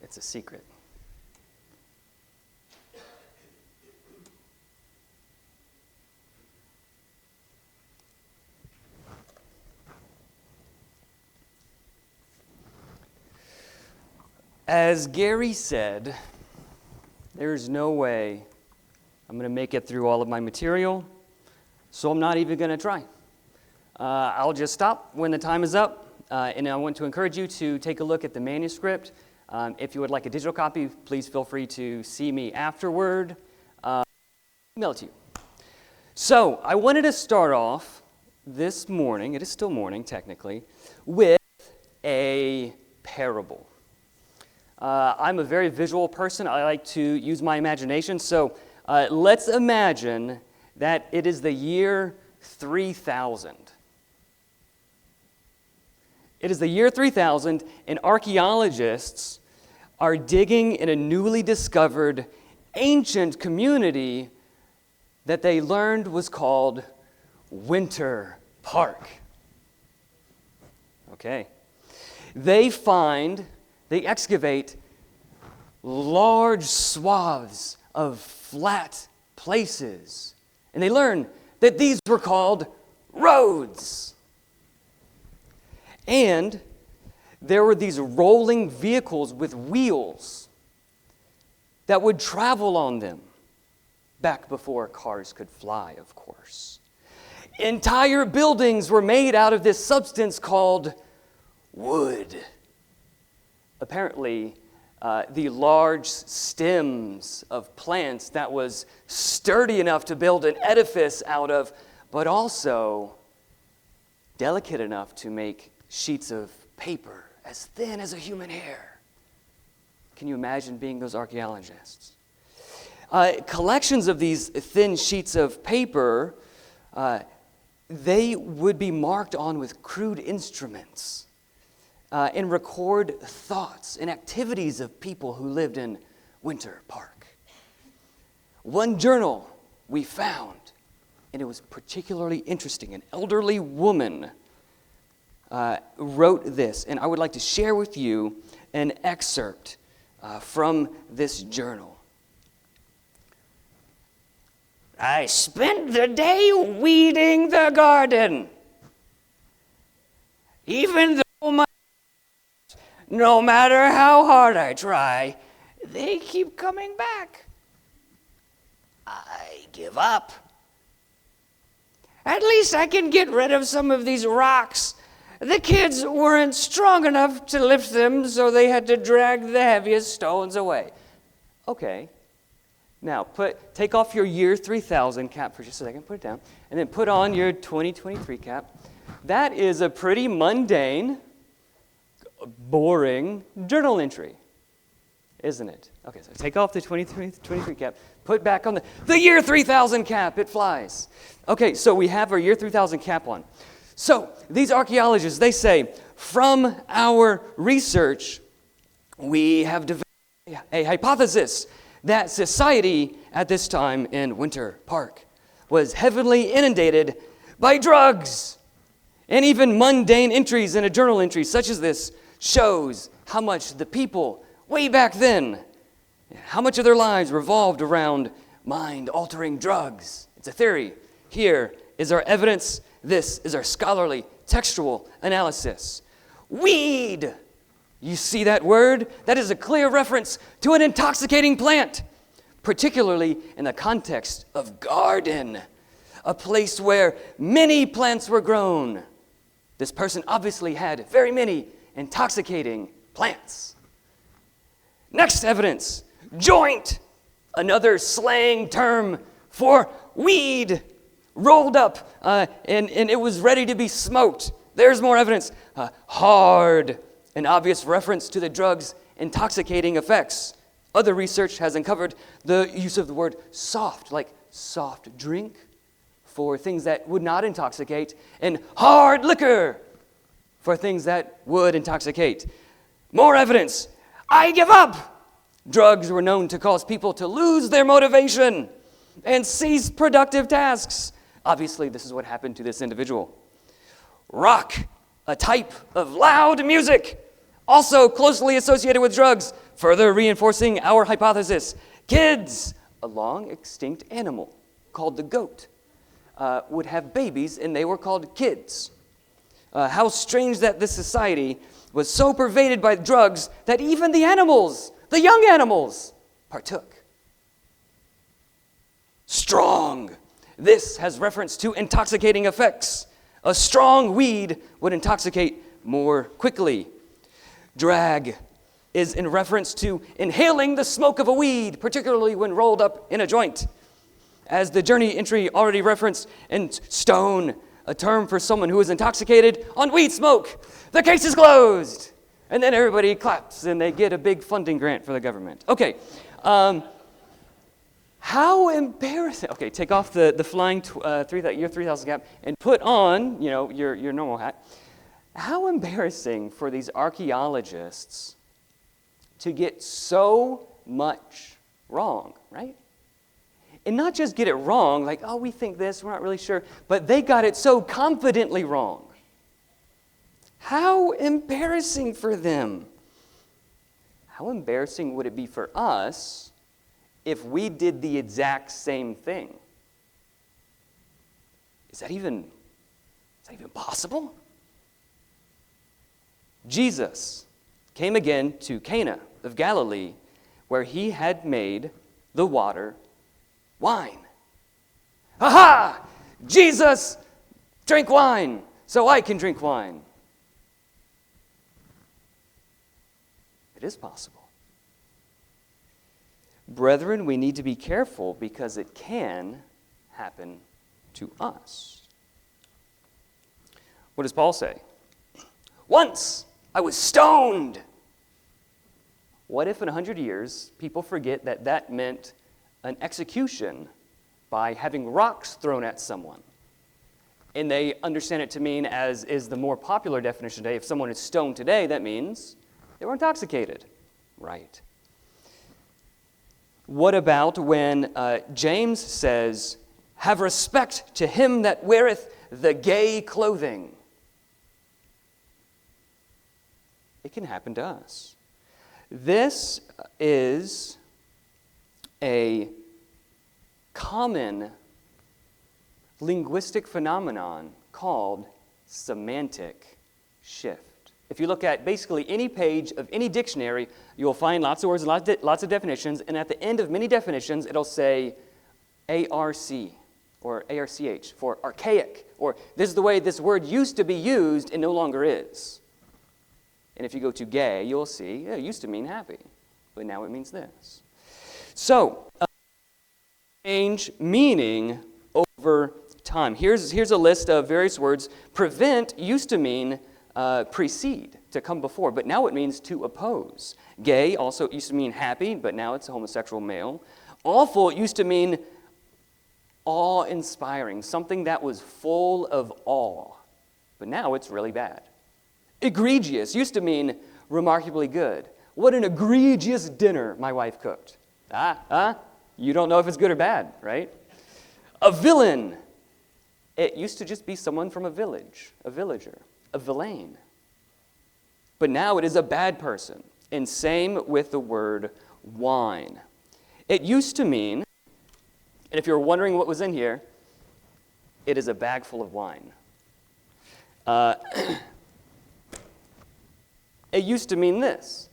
It's a secret. As Gary said, there's no way I'm going to make it through all of my material, so I'm not even going to try. I'll just stop when the time is up, and I want to encourage you to take a look at the manuscript. If you would like a digital copy, please feel free to see me afterward. Email it to you. So I wanted to start off this morning, it is still morning technically, with a parable. I'm a very visual person. I like to use my imagination. So let's imagine that it is the year 3000. It is the year 3000, and archaeologists are digging in a newly discovered ancient community that they learned was called Winter Park. Okay. They excavate large swaths of flat places, and they learn that these were called roads. And there were these rolling vehicles with wheels that would travel on them, back before cars could fly, of course. Entire buildings were made out of this substance called wood. Apparently, the large stems of plants that was sturdy enough to build an edifice out of, but also delicate enough to make sheets of paper as thin as a human hair. Can you imagine being those archaeologists? Collections of these thin sheets of paper, they would be marked on with crude instruments and record thoughts and activities of people who lived in Winter Park. One journal we found, and it was particularly interesting. An elderly woman wrote this, and I would like to share with you an excerpt from this journal. I spent the day weeding the garden. Even though no matter how hard I try, they keep coming back. I give up. At least I can get rid of some of these rocks. The kids weren't strong enough to lift them, so they had to drag the heaviest stones away. Okay. Now, take off your year 3000 cap for just a second, put it down, and then put on your 2023 cap. That is a pretty mundane, boring journal entry, isn't it? Okay, so take off the 2023 cap, put back on the year 3000 cap, it flies. Okay, so we have our year 3000 cap on. So these archaeologists, they say, from our research, we have developed a hypothesis that society at this time in Winter Park was heavily inundated by drugs. And even mundane entries in a journal entry such as this shows how much the people way back then, how much of their lives revolved around mind-altering drugs. It's a theory. Here is our evidence. This is our scholarly textual analysis. Weed. You see that word? That is a clear reference to an intoxicating plant, particularly in the context of garden, a place where many plants were grown. This person obviously had very many intoxicating plants. Next evidence, joint, another slang term for weed, rolled up and it was ready to be smoked. There's more evidence. Hard, an obvious reference to the drug's intoxicating effects. Other research has uncovered the use of the word soft, like soft drink, for things that would not intoxicate, and hard liquor for things that would intoxicate. More evidence. I give up. Drugs were known to cause people to lose their motivation and cease productive tasks. Obviously, this is what happened to this individual. Rock, a type of loud music, Also closely associated with drugs, further reinforcing our hypothesis. Kids, a long extinct animal called the goat, would have babies and they were called kids. How strange that this society was so pervaded by drugs that even the animals, the young animals, partook. Strong. This has reference to intoxicating effects. A strong weed would intoxicate more quickly. Drag is in reference to inhaling the smoke of a weed, particularly when rolled up in a joint. As the journey entry already referenced, and stone, a term for someone who is intoxicated on weed smoke. The case is closed. And then everybody claps and they get a big funding grant for the government. Okay. How embarrassing. Okay, take off the flying year 3000 cap and put on, your normal hat. How embarrassing for these archaeologists to get so much wrong, right? And not just get it wrong, like, oh, we think this, we're not really sure, but they got it so confidently wrong. How embarrassing for them. How embarrassing would it be for us if we did the exact same thing? Is that even possible? Jesus came again to Cana of Galilee, where he had made the water wine. Aha! Jesus drank wine, so I can drink wine. It is possible. Brethren, we need to be careful because it can happen to us. What does Paul say? Once I was stoned. What if in 100 years people forget that that meant an execution by having rocks thrown at someone? And they understand it to mean, as is the more popular definition today, if someone is stoned today, that means they were intoxicated. Right. What about when James says, have respect to him that weareth the gay clothing? It can happen to us. This is a common linguistic phenomenon called semantic shift. If you look at basically any page of any dictionary, you'll find lots of words and lots of definitions, and at the end of many definitions, it'll say ARC or ARCH for archaic, or this is the way this word used to be used and no longer is. And if you go to gay, you'll see it used to mean happy, but now it means this. So, change meaning over time. Here's a list of various words. Prevent used to mean precede, to come before, but now it means to oppose. Gay also used to mean happy, but now it's a homosexual male. Awful used to mean awe-inspiring, something that was full of awe, but now it's really bad. Egregious used to mean remarkably good. What an egregious dinner my wife cooked. You don't know if it's good or bad, right? A villain. It used to just be someone from a village, a villager, a villain. But now it is a bad person. And same with the word wine. It used to mean, and if you're wondering what was in here, it is a bag full of wine. It used to mean this.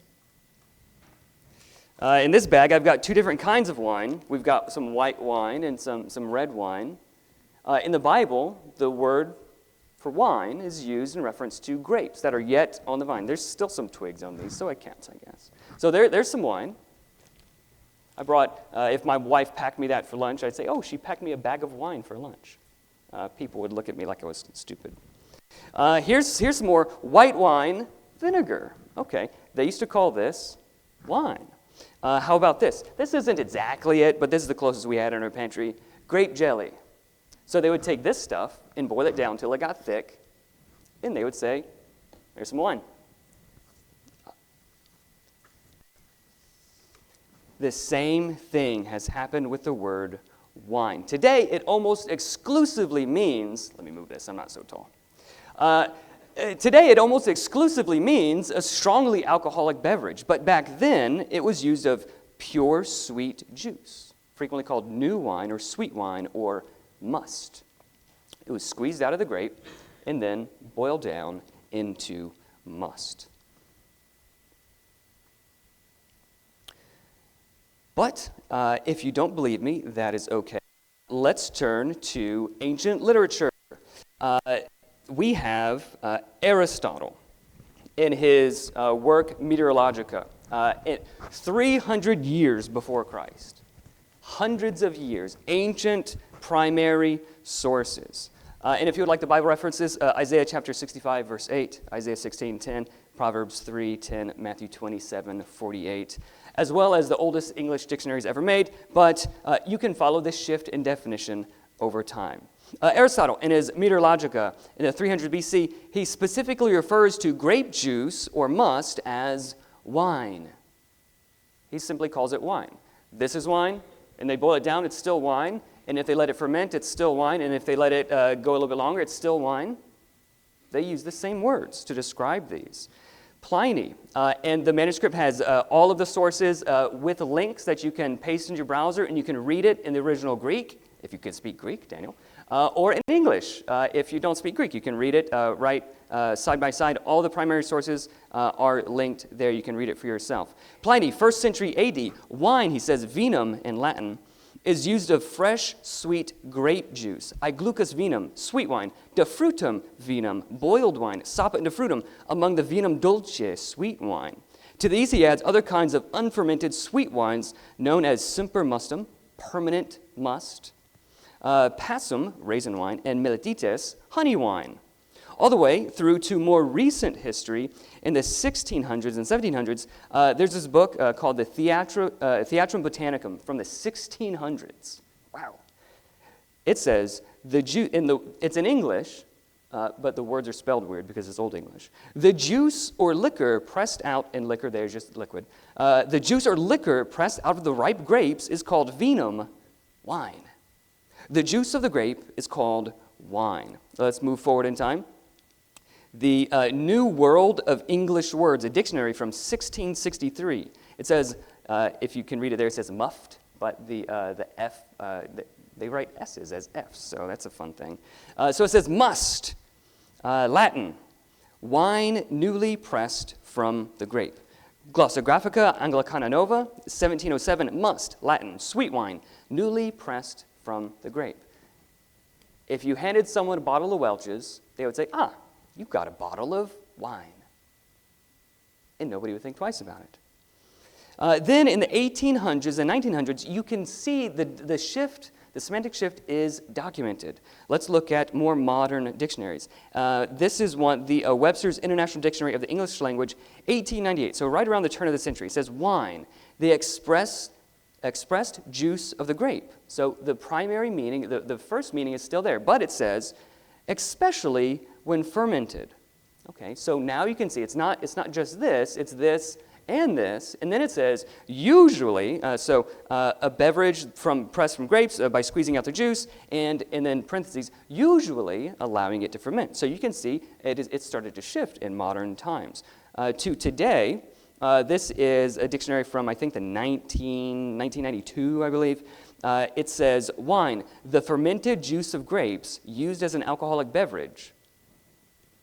In this bag, I've got two different kinds of wine. We've got some white wine and some red wine. In the Bible, the word for wine is used in reference to grapes that are yet on the vine. There's still some twigs on these, so it counts, I guess. So there's some wine. I brought, if my wife packed me that for lunch, I'd say, oh, she packed me a bag of wine for lunch. People would look at me like I was stupid. Here's some more white wine, vinegar. Okay, they used to call this wine. How about this? This isn't exactly it, but this is the closest we had in our pantry. Grape jelly. So they would take this stuff and boil it down until it got thick, and they would say, there's some wine. The same thing has happened with the word wine. Today, it almost exclusively means, let me move this, I'm not so tall. Today, it almost exclusively means a strongly alcoholic beverage, but back then, it was used of pure sweet juice, frequently called new wine or sweet wine or must. It was squeezed out of the grape and then boiled down into must. But if you don't believe me, that is okay. Let's turn to ancient literature. We have Aristotle in his work Meteorologica, 300 years before Christ. Hundreds of years, ancient primary sources. And if you would like the Bible references, Isaiah chapter 65, verse 8, Isaiah 16:10, Proverbs 3:10, Matthew 27:48, as well as the oldest English dictionaries ever made, but you can follow this shift in definition over time. Aristotle, in his Meteorologica in the 300 BC, he specifically refers to grape juice or must as wine. He simply calls it wine. This is wine, and they boil it down, it's still wine. And if they let it ferment, it's still wine. And if they let it go a little bit longer, it's still wine. They use the same words to describe these. Pliny, and the manuscript has all of the sources with links that you can paste in your browser, and you can read it in the original Greek, if you can speak Greek, Daniel, or in English. If you don't speak Greek, you can read it right side by side. All the primary sources are linked there. You can read it for yourself. Pliny, 1st century AD, wine, he says, vinum in Latin, is used of fresh, sweet grape juice. Iglucus vinum, sweet wine. De frutum vinum, boiled wine. Sapit de frutum, among the vinum dulce, sweet wine. To these he adds other kinds of unfermented sweet wines known as semper mustum, permanent must, passum, raisin wine, and melitites, honey wine. All the way through to more recent history in the 1600s and 1700s, there's this book called the Theatrum Botanicum from the 1600s. Wow. It says, it's in English, but the words are spelled weird because it's Old English. The juice or liquor pressed out, and liquor there is just liquid. The juice or liquor pressed out of the ripe grapes is called vinum, wine. The juice of the grape is called wine. Let's move forward in time. The New World of English Words, a dictionary from 1663. It says, if you can read it there, it says muffed, but the F, they write S's as F's, so that's a fun thing. So it says must, Latin, wine newly pressed from the grape. Glossographica Anglicana Nova, 1707, must, Latin, sweet wine, newly pressed from the grape. If you handed someone a bottle of Welch's, they would say, you've got a bottle of wine. And nobody would think twice about it. Then in the 1800s and 1900s, you can see the shift, the semantic shift is documented. Let's look at more modern dictionaries. This is one, the Webster's International Dictionary of the English Language, 1898. So right around the turn of the century. It says wine, the expressed juice of the grape. So the primary meaning, the first meaning is still there, but it says, especially when fermented. Okay, so now you can see it's not just this, it's this, and then it says usually, a beverage pressed from grapes by squeezing out the juice, and then parentheses, usually allowing it to ferment. So you can see it started to shift in modern times. To today, this is a dictionary from, I think, the 1992, I believe. It says, wine, the fermented juice of grapes used as an alcoholic beverage.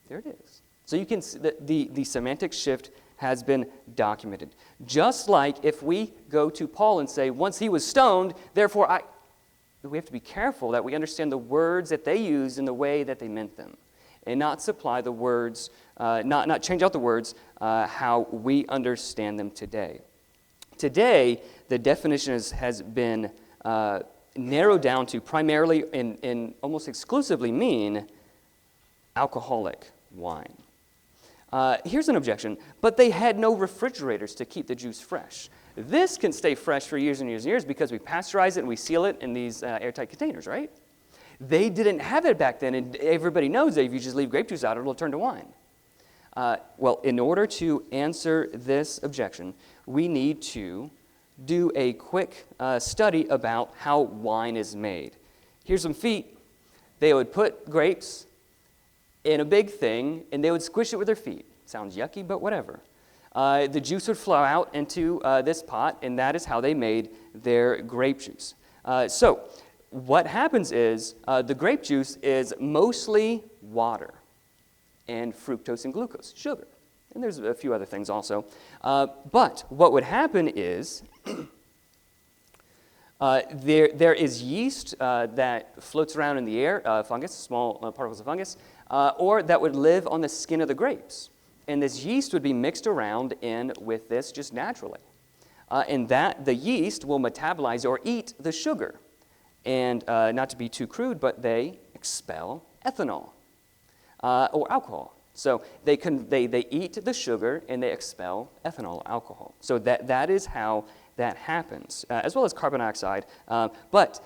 There it is. So you can see that the semantic shift has been documented. Just like if we go to Paul and say, once he was stoned, therefore we have to be careful that we understand the words that they used in the way that they meant them, and not supply the words, not change out the words how we understand them today. Today, the definition has been narrowed down to primarily and almost exclusively mean alcoholic wine. Here's an objection, but they had no refrigerators to keep the juice fresh. This can stay fresh for years and years and years because we pasteurize it and we seal it in these airtight containers, right? They didn't have it back then, and everybody knows that if you just leave grape juice out, it'll turn to wine. Well, in order to answer this objection, we need to do a quick study about how wine is made. Here's some feet. They would put grapes in a big thing, and they would squish it with their feet. Sounds yucky, but whatever. The juice would flow out into this pot, and that is how they made their grape juice. So what happens is the grape juice is mostly water and fructose and glucose, sugar. And there's a few other things also. But what would happen is there is yeast that floats around in the air, fungus, small particles of fungus, or that would live on the skin of the grapes. And this yeast would be mixed around in with this just naturally. And that the yeast will metabolize or eat the sugar. And not to be too crude, but they expel ethanol or alcohol. So they eat the sugar and they expel ethanol, alcohol. So that is how that happens, as well as carbon dioxide. But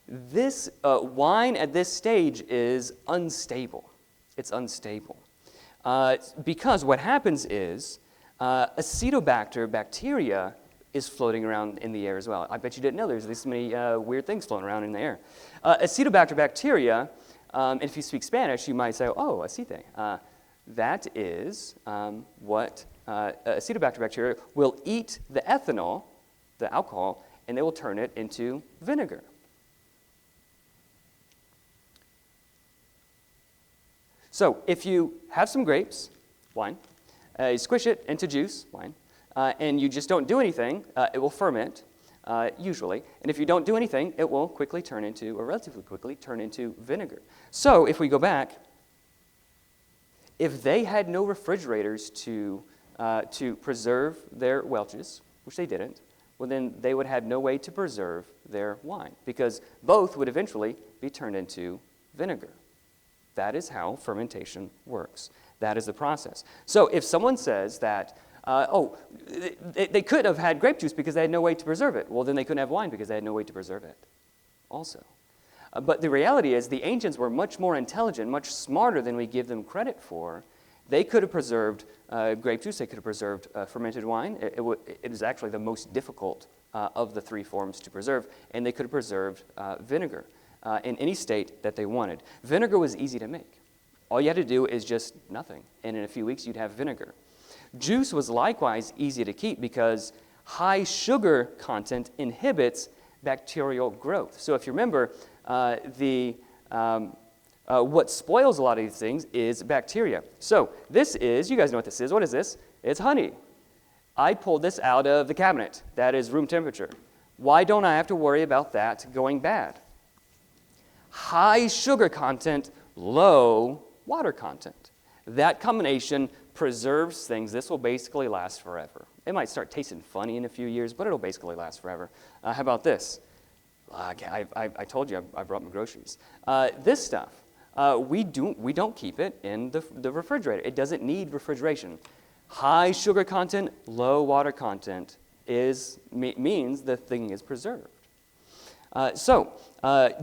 this wine at this stage is unstable. It's unstable. Because what happens is Acetobacter bacteria is floating around in the air as well. I bet you didn't know there's this many weird things floating around in the air. Acetobacter bacteria, and if you speak Spanish, you might say, oh, acete. That is what Acetobacter bacteria will eat the ethanol, the alcohol, and they will turn it into vinegar. So if you have some grapes, wine, you squish it into juice, wine, and you just don't do anything, it will ferment, usually. And if you don't do anything, it will quickly turn into, or relatively quickly, turn into vinegar. So if we go back, if they had no refrigerators to preserve their Welch's, which they didn't, well, then they would have no way to preserve their wine, because both would eventually be turned into vinegar. That is how fermentation works. That is the process. So if someone says that, they could have had grape juice because they had no way to preserve it, well, then they couldn't have wine because they had no way to preserve it also. But the reality is the ancients were much more intelligent, much smarter than we give them credit for. They could have preserved grape juice. They could have preserved fermented wine. It is actually the most difficult of the three forms to preserve. And they could have preserved vinegar in any state that they wanted. Vinegar was easy to make. All you had to do is just nothing. And in a few weeks, you'd have vinegar. Juice was likewise easy to keep because high sugar content inhibits bacterial growth. So if you remember, what spoils a lot of these things is bacteria. So this is, you guys know what this is. What is this? It's honey. I pulled this out of the cabinet. That is room temperature. Why don't I have to worry about that going bad? High sugar content, low water content. That combination preserves things. This will basically last forever. It might start tasting funny in a few years, but it'll basically last forever. How about this? I told you I brought my groceries. This stuff, we don't keep it in the refrigerator. It doesn't need refrigeration. High sugar content, low water content means the thing is preserved. So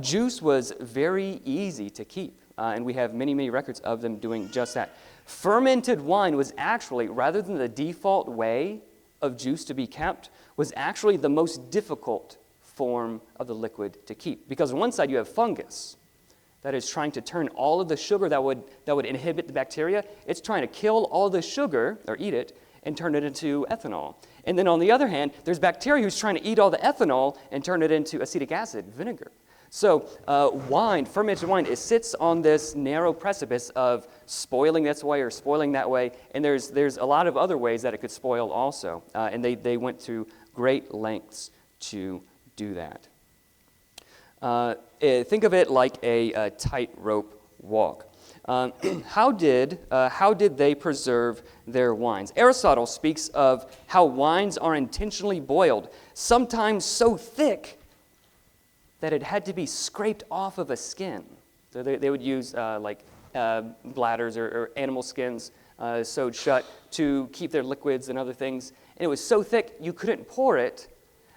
juice was very easy to keep, and we have many, many records of them doing just that. Fermented wine was actually, rather than the default way of juice to be kept, was actually the most difficult form of the liquid to keep. Because on one side you have fungus that is trying to turn all of the sugar that would inhibit the bacteria. It's trying to kill all the sugar, or eat it, and turn it into ethanol. And then on the other hand, there's bacteria who's trying to eat all the ethanol and turn it into acetic acid, vinegar. So wine, fermented wine, it sits on this narrow precipice of spoiling this way or spoiling that way, and there's a lot of other ways that it could spoil also. And they went through great lengths to do that. Think of it like a tightrope walk. How did they preserve their wines? Aristotle speaks of how wines are intentionally boiled, sometimes so thick that it had to be scraped off of a skin. So they would use bladders or animal skins sewed shut to keep their liquids and other things. And it was so thick you couldn't pour it.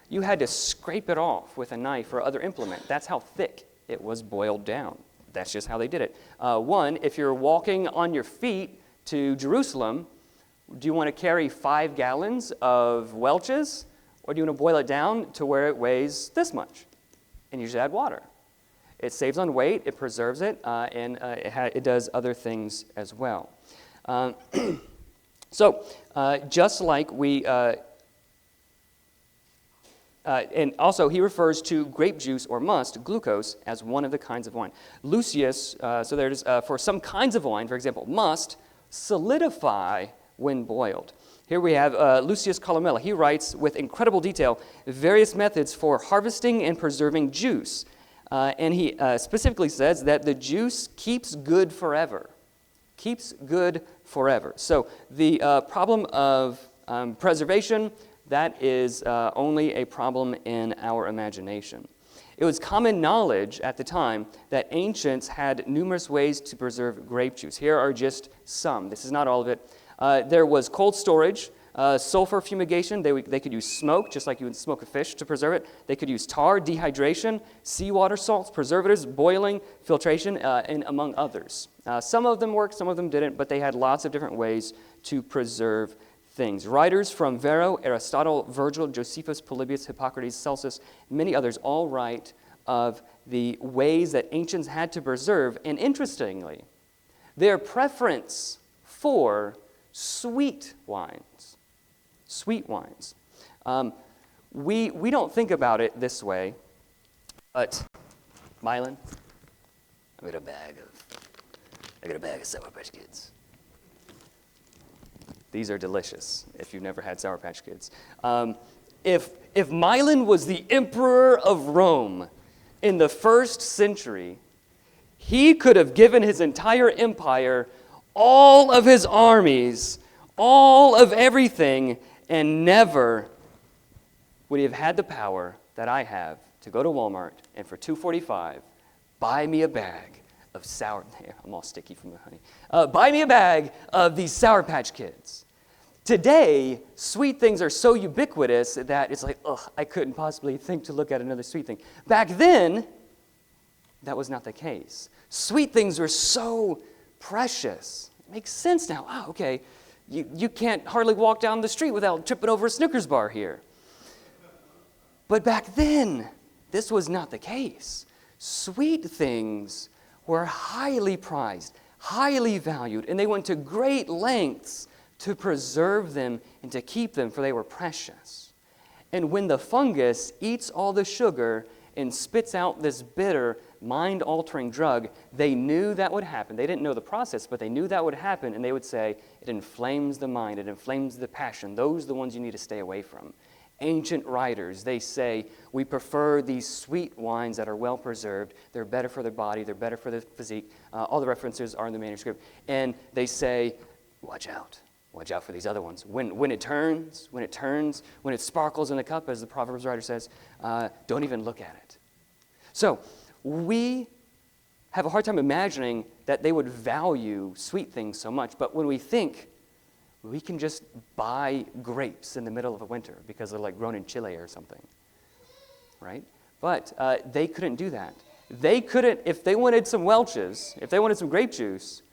You had to scrape it off with a knife or other implement. That's how thick it was boiled down. That's just how they did it. If you're walking on your feet to Jerusalem, do you want to carry 5 gallons of Welch's, or do you want to boil it down to where it weighs this much? And you just add water. It saves on weight, it preserves it, and it does other things as well. So, just like we, and also he refers to grape juice or must, glucose, as one of the kinds of wine. Lucius, so there's, for some kinds of wine, for example, must solidify when boiled. Here we have Lucius Columella. He writes with incredible detail various methods for harvesting and preserving juice. And he specifically says that the juice keeps good forever. Keeps good forever. So the problem of preservation, that is only a problem in our imagination. It was common knowledge at the time that ancients had numerous ways to preserve grape juice. Here are just some. This is not all of it. There was cold storage, sulfur fumigation. They could use smoke, just like you would smoke a fish, to preserve it. They could use tar, dehydration, seawater salts, preservatives, boiling, filtration, and among others. Some of them worked, some of them didn't, but they had lots of different ways to preserve things. Writers from Varro, Aristotle, Virgil, Josephus, Polybius, Hippocrates, Celsus, many others all write of the ways that ancients had to preserve, and interestingly, their preference for sweet wines. Sweet wines. We don't think about it this way, but Mylan, I got a bag of Sour Patch Kids. These are delicious if you've never had Sour Patch Kids. If Mylan was the emperor of Rome in the 1st century, he could have given his entire empire all of his armies, all of everything, and never would he have had the power that I have to go to Walmart and for $2.45 buy me a bag of sour. Here, I'm all sticky from the honey. Buy me a bag of these Sour Patch Kids. Today, sweet things are so ubiquitous that it's like, ugh, I couldn't possibly think to look at another sweet thing. Back then, that was not the case. Sweet things were so precious. It makes sense now. Oh, okay, you can't hardly walk down the street without tripping over a Snickers bar here. But back then, this was not the case. Sweet things were highly prized, highly valued, and they went to great lengths to preserve them and to keep them, for they were precious. And when the fungus eats all the sugar and spits out this bitter, mind-altering drug, they knew that would happen. They didn't know the process, but they knew that would happen, and they would say, it inflames the mind, it inflames the passion. Those are the ones you need to stay away from. Ancient writers, they say, we prefer these sweet wines that are well preserved. They're better for the body, they're better for the physique. All the references are in the manuscript. And they say, watch out. Watch out for these other ones. When it turns, when it sparkles in the cup, as the Proverbs writer says, don't even look at it. So we have a hard time imagining that they would value sweet things so much. But when we think, we can just buy grapes in the middle of a winter because they're like grown in Chile or something, right? But they couldn't do that. They couldn't, if they wanted some Welch's, if they wanted some grape juice,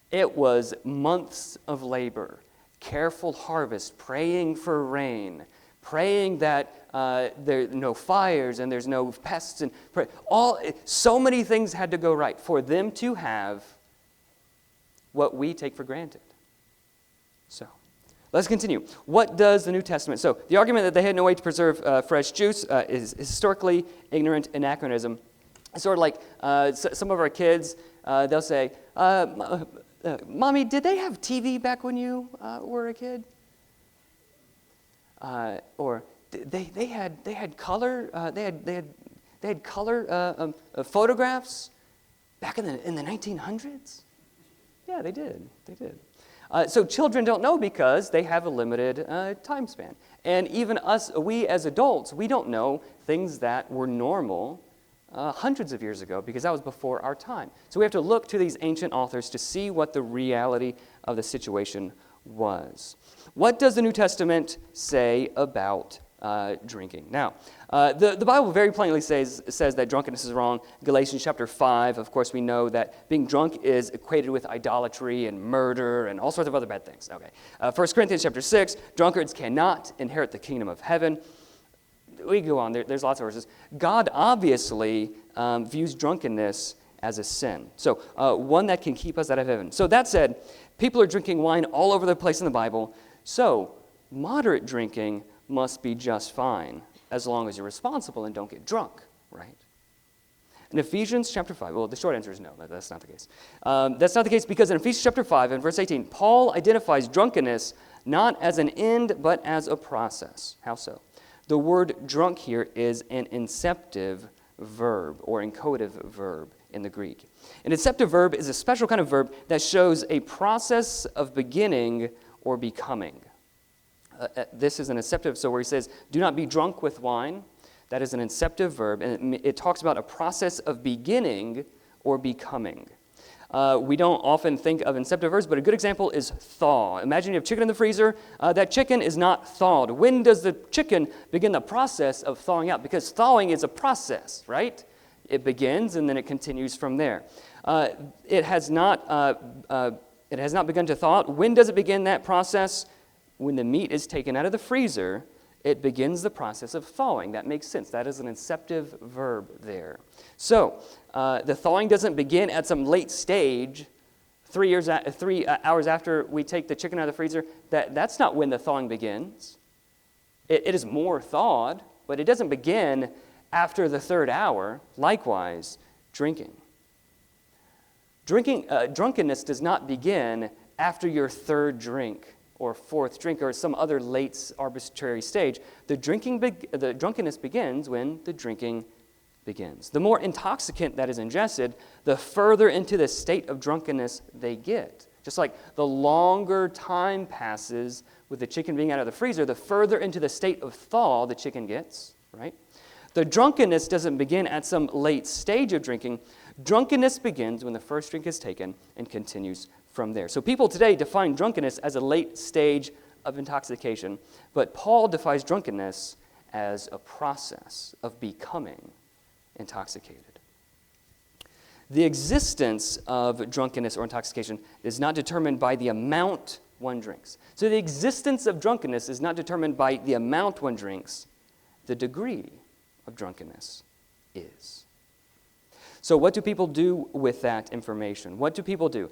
it was months of labor, careful harvest, praying for rain, praying that there are no fires and there's no pests, and so many things had to go right for them to have what we take for granted. So, let's continue. What does the New Testament? So, the argument that they had no way to preserve fresh juice is historically ignorant anachronism. It's sort of like some of our kids, they'll say, Mommy, did they have TV back when you were a kid? Or they had color they had color photographs back in the 1900s? Yeah, they did. So children don't know because they have a limited time span. And even we as adults, we don't know things that were normal hundreds of years ago because that was before our time. So we have to look to these ancient authors to see what the reality of the situation was. What does the New Testament say about drinking? Now, the Bible very plainly says that drunkenness is wrong. Galatians chapter 5, of course, we know that being drunk is equated with idolatry and murder and all sorts of other bad things. Okay. 1 Corinthians chapter 6, drunkards cannot inherit the kingdom of heaven. we go on. There's lots of verses. God obviously views drunkenness as a sin. So one that can keep us out of heaven. So that said, people are drinking wine all over the place in the Bible. So moderate drinking must be just fine as long as you're responsible and don't get drunk, right? In Ephesians chapter 5, well, the short answer is no, that's not the case. That's not the case because in Ephesians chapter 5 and verse 18, Paul identifies drunkenness not as an end, but as a process. How so? The word drunk here is an inceptive verb or encodative verb in the Greek. An inceptive verb is a special kind of verb that shows a process of beginning or becoming. This is an inceptive, so where he says, do not be drunk with wine, that is an inceptive verb, and it talks about a process of beginning or becoming. We don't often think of inceptive verbs, but a good example is thaw. Imagine you have chicken in the freezer. That chicken is not thawed. When does the chicken begin the process of thawing out? Because thawing is a process, right? It begins and then it continues from there. It has not begun to thaw out. When does it begin that process? When the meat is taken out of the freezer, it begins the process of thawing. That makes sense. That is an inceptive verb there. So the thawing doesn't begin at some late stage, 3 hours after we take the chicken out of the freezer. That's not when the thawing begins. It is more thawed, but it doesn't begin after the 3rd hour. Likewise, drinking. Drunkenness does not begin after your 3rd drink or 4th drink or some other late arbitrary stage. The drunkenness begins when the drinking begins. The more intoxicant that is ingested, the further into the state of drunkenness they get. Just like the longer time passes with the chicken being out of the freezer, the further into the state of thaw the chicken gets, right? The drunkenness doesn't begin at some late stage of drinking. Drunkenness begins when the first drink is taken and continues from there. So people today define drunkenness as a late stage of intoxication, but Paul defines drunkenness as a process of becoming intoxicated. The existence of drunkenness or intoxication is not determined by the amount one drinks. So the existence of drunkenness is not determined by the amount one drinks. The degree of drunkenness is. So what do people do with that information? What do people do?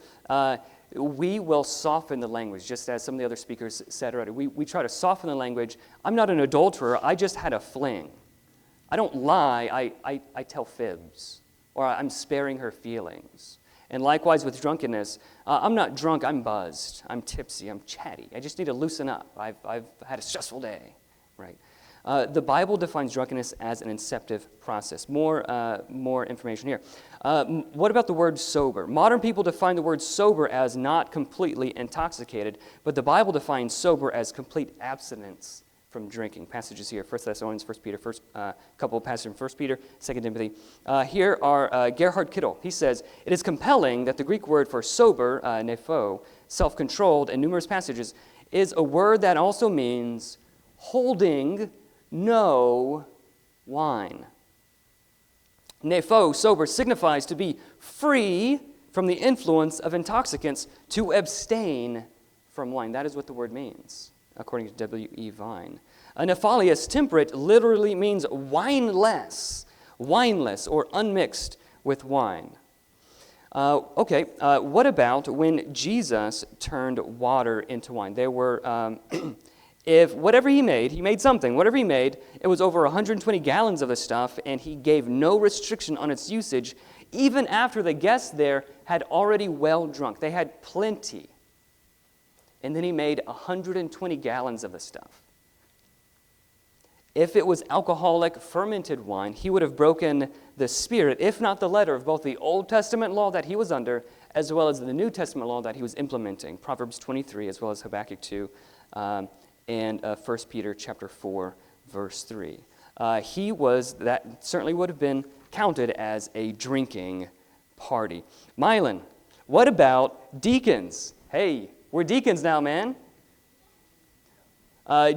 We will soften the language, just as some of the other speakers said already. We try to soften the language. I'm not an adulterer. I just had a fling. I don't lie. I tell fibs. Or I'm sparing her feelings. And likewise with drunkenness, I'm not drunk. I'm buzzed. I'm tipsy. I'm chatty. I just need to loosen up. I've had a stressful day, right? The Bible defines drunkenness as an inceptive process. More information here. What about the word sober? Modern people define the word sober as not completely intoxicated, but the Bible defines sober as complete abstinence from drinking. Passages here, 1 Thessalonians, 1 Peter, couple of passages from 1 Peter, 2 Timothy. Here are Gerhard Kittel. He says, it is compelling that the Greek word for sober, nepho, self-controlled, in numerous passages, is a word that also means holding no wine. Nepho, sober, signifies to be free from the influence of intoxicants, to abstain from wine. That is what the word means, according to W.E. Vine. Nephalius, temperate, literally means wineless, or unmixed with wine. What about when Jesus turned water into wine? There were... If whatever he made something, whatever he made, it was over 120 gallons of the stuff, and he gave no restriction on its usage, even after the guests there had already well drunk. They had plenty. And then he made 120 gallons of the stuff. If it was alcoholic, fermented wine, he would have broken the spirit, if not the letter, of both the Old Testament law that he was under, as well as the New Testament law that he was implementing, Proverbs 23, as well as Habakkuk 2, and 1 Peter chapter 4, verse 3. That certainly would have been counted as a drinking party. Mylan, what about deacons? Hey, we're deacons now, man.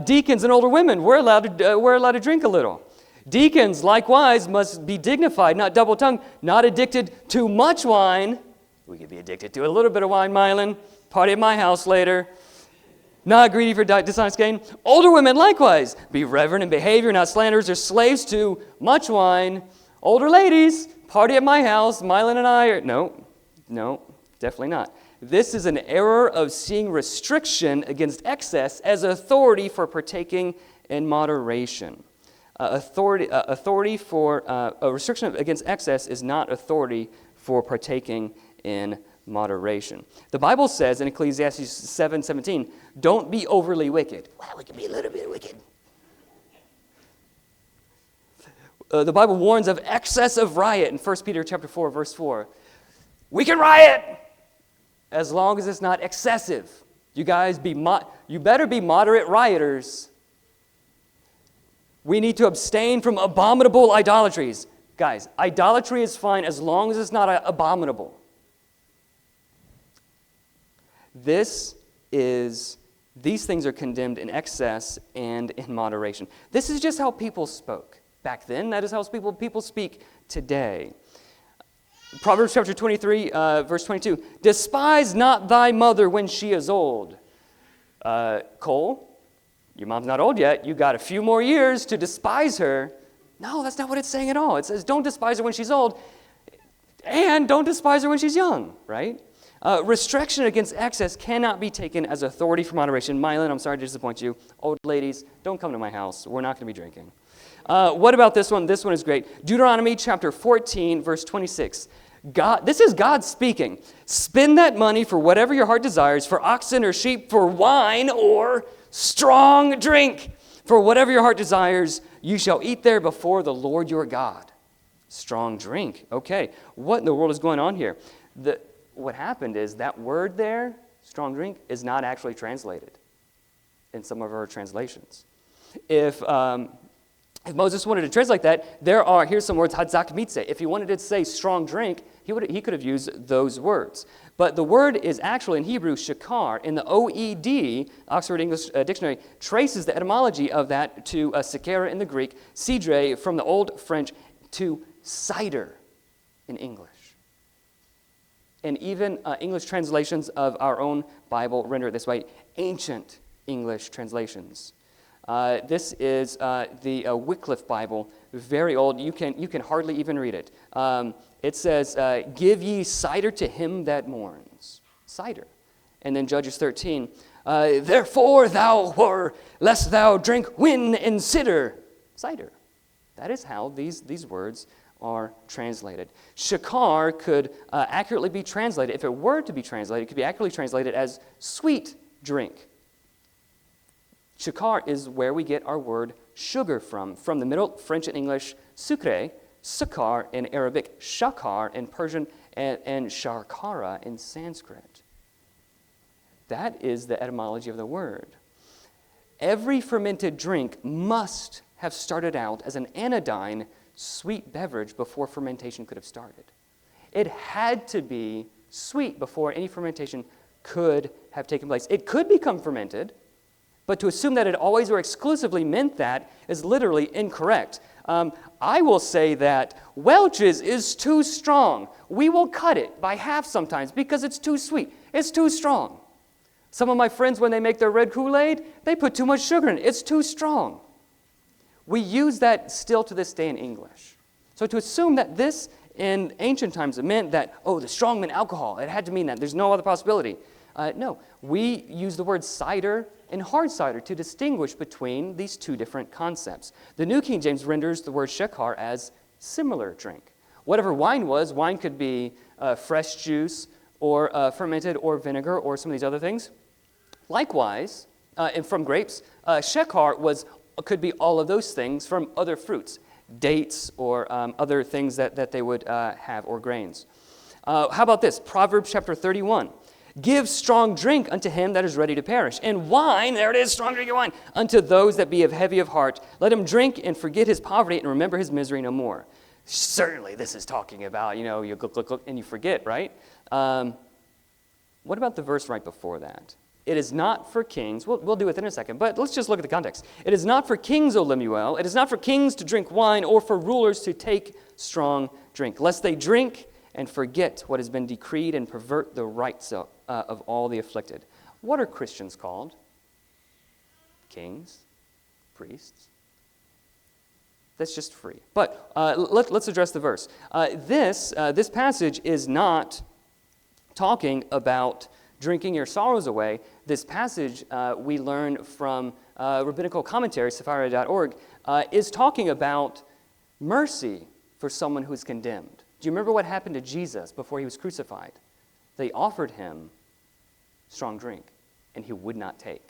Deacons and older women, we're allowed to drink a little. Deacons, likewise, must be dignified, not double-tongued, not addicted to much wine. We could be addicted to a little bit of wine, Mylan. Party at my house later. not greedy for dishonest gain. Older women likewise, be reverent in behavior, not slanderers or slaves to much wine. Older ladies, party at my house, Mylon and I are... No, definitely not. This is an error of seeing restriction against excess as authority for partaking in moderation. Authority for a restriction against excess is not authority for partaking in moderation. The Bible says in Ecclesiastes 7:17, don't be overly wicked. Well, we can be a little bit wicked. The Bible warns of excess of riot in 1 Peter chapter 4, verse 4. We can riot as long as it's not excessive. You guys, you better be moderate rioters. We need to abstain from abominable idolatries. Guys, idolatry is fine as long as it's not abominable. These things are condemned in excess and in moderation. This is just how people spoke back then. That is how people speak today. Proverbs chapter 23, verse 22. Despise not thy mother when she is old. Cole, your mom's not old yet. You got a few more years to despise her. No, that's not what it's saying at all. It says don't despise her when she's old, and don't despise her when she's young, right? Restriction against excess cannot be taken as authority for moderation. Mylon, I'm sorry to disappoint you. Old ladies, don't come to my house. We're not going to be drinking. What about this one? This one is great. Deuteronomy chapter 14, verse 26. This is God speaking. Spend that money for whatever your heart desires, for oxen or sheep, for wine or strong drink. For whatever your heart desires, you shall eat there before the Lord your God. Strong drink. Okay, what in the world is going on here? What happened is that word there, strong drink, is not actually translated in some of our translations. If Moses wanted to translate that, here's some words, hadzak mitze. If he wanted to say strong drink, he could have used those words. But the word is actually in Hebrew, shakar. In the OED, Oxford English Dictionary, traces the etymology of that to sakara in the Greek, cidre from the Old French, to cider in English. And even English translations of our own Bible render it this way, ancient English translations. This is the Wycliffe Bible, very old. You can hardly even read it. It says, give ye cider to him that mourns. Cider. And then Judges 13, therefore thou whore, lest thou drink wine and cider. Cider. That is how these words are translated. Shakar could accurately be translated. If it were to be translated, it could be accurately translated as sweet drink. Shakar is where we get our word sugar from the Middle French and English, sucre, sukar in Arabic, shakar in Persian, and sharkara in Sanskrit. That is the etymology of the word. Every fermented drink must have started out as an anodyne, sweet beverage before fermentation could have started. It had to be sweet before any fermentation could have taken place. It could become fermented, but to assume that it always or exclusively meant that is literally incorrect. I will say that Welch's is too strong. We will cut it by half sometimes because it's too sweet. It's too strong. Some of my friends, when they make their red Kool-Aid, they put too much sugar in it. It's too strong. We use that still to this day in English. So to assume that this in ancient times meant that, the strong meant alcohol, it had to mean that. There's no other possibility. No, we use the word cider and hard cider to distinguish between these two different concepts. The New King James renders the word shakar as similar drink. Whatever wine was, wine could be fresh juice or fermented or vinegar or some of these other things. Likewise, and from grapes, shakar could be all of those things from other fruits, dates or other things that they would have, or grains. How about this? Proverbs chapter 31. Give strong drink unto him that is ready to perish, and wine, there it is, strong drink and wine, unto those that be heavy of heart. Let him drink and forget his poverty and remember his misery no more. Certainly this is talking about, you look, and you forget, right? What about the verse right before that? It is not for kings, we'll do it in a second, but let's just look at the context. It is not for kings, O Lemuel, it is not for kings to drink wine or for rulers to take strong drink, lest they drink and forget what has been decreed and pervert the rights of all the afflicted. What are Christians called? kings, priests. That's just free. But let's address the verse. This passage is not talking about drinking your sorrows away. This passage, we learn from rabbinical commentary, sapphira.org, is talking about mercy for someone who's condemned. Do you remember what happened to Jesus before he was crucified? They offered him strong drink, and he would not take.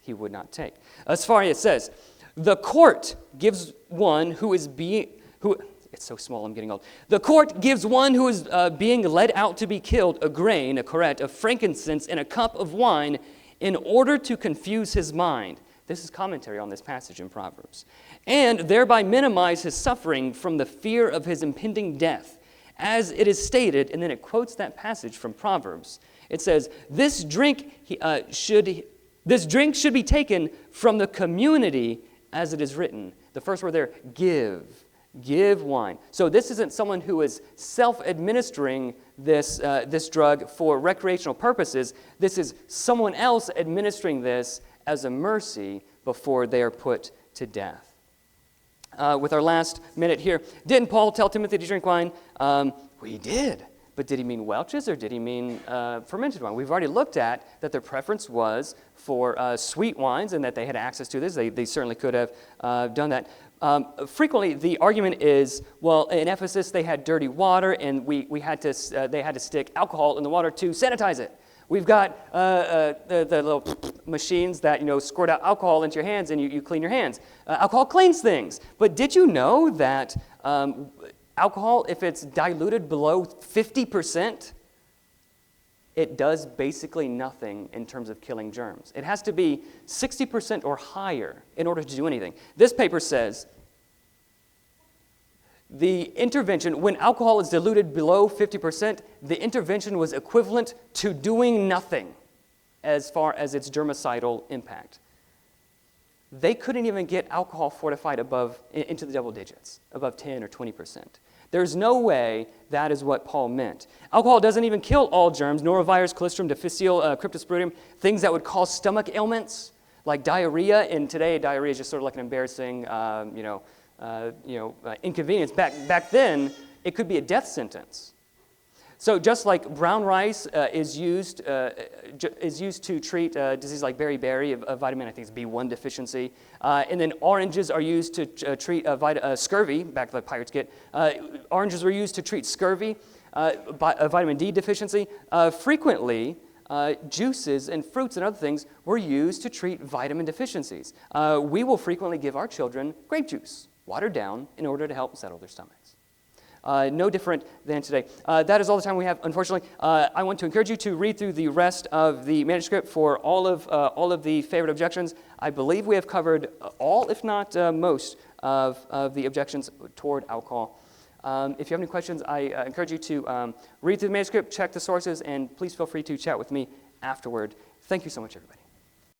He would not take. Sapphira, it says, the court gives one who is it's so small, I'm getting old. The court gives one who is being led out to be killed a grain, a karet, of frankincense, and a cup of wine in order to confuse his mind. This is commentary on this passage in Proverbs. And thereby minimize his suffering from the fear of his impending death. As it is stated, and then it quotes that passage from Proverbs. It says, this drink should be taken from the community as it is written. The first word there, give wine. So this isn't someone who is self-administering this drug for recreational purposes. This is someone else administering this as a mercy before they are put to death. With our last minute here, didn't Paul tell Timothy to drink wine? We did. But did he mean Welch's or did he mean fermented wine? We've already looked at that their preference was for sweet wines and that they had access to this. They certainly could have done that. Frequently, the argument is, well, in Ephesus they had dirty water and they had to stick alcohol in the water to sanitize it. We've got the little machines that squirt out alcohol into your hands and you clean your hands. Alcohol cleans things. But did you know that alcohol, if it's diluted below 50%, it does basically nothing in terms of killing germs. It has to be 60% or higher in order to do anything. This paper says the intervention, when alcohol is diluted below 50%, the intervention was equivalent to doing nothing as far as its germicidal impact. They couldn't even get alcohol fortified into the double digits, above 10 or 20%. There's no way that is what Paul meant. Alcohol doesn't even kill all germs, norovirus, Clostridium difficile, Cryptosporidium, things that would cause stomach ailments like diarrhea. And today, diarrhea is just sort of like an embarrassing, inconvenience. Back then, it could be a death sentence. So just like brown rice is used to treat diseases like beriberi, a vitamin, I think it's B1 deficiency, and then oranges are used to treat scurvy, back to the Pirates kit. Oranges were used to treat scurvy, a vitamin D deficiency. Frequently, juices and fruits and other things were used to treat vitamin deficiencies. We will frequently give our children grape juice, watered down, in order to help settle their stomachs. No different than today. That is all the time we have, unfortunately. I want to encourage you to read through the rest of the manuscript for all of the favorite objections. I believe we have covered all, if not most, of the objections toward alcohol. If you have any questions, I encourage you to read through the manuscript, check the sources, and please feel free to chat with me afterward. Thank you so much, everybody.